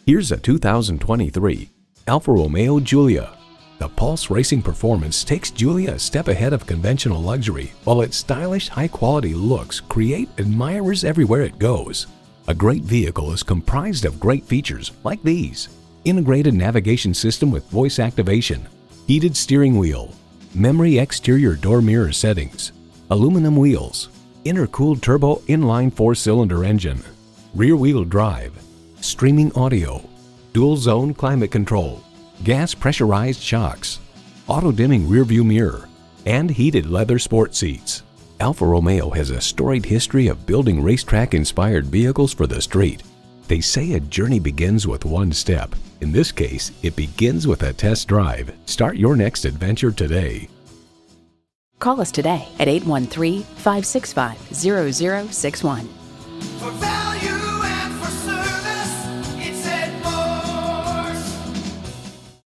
Here's a 2023 Alfa Romeo Giulia. The Pulse Racing Performance takes Giulia a step ahead of conventional luxury, while its stylish, high-quality looks create admirers everywhere it goes. A great vehicle is comprised of great features like these: integrated navigation system with voice activation, heated steering wheel, memory exterior door mirror settings, aluminum wheels, intercooled turbo inline 4-cylinder engine, rear-wheel drive, streaming audio, dual-zone climate control, gas pressurized shocks, auto-dimming rear-view mirror, and heated leather sport seats. Alfa Romeo has a storied history of building racetrack-inspired vehicles for the street. They say a journey begins with one step. In this case, it begins with a test drive. Start your next adventure today. Call us today at 813-565-0061.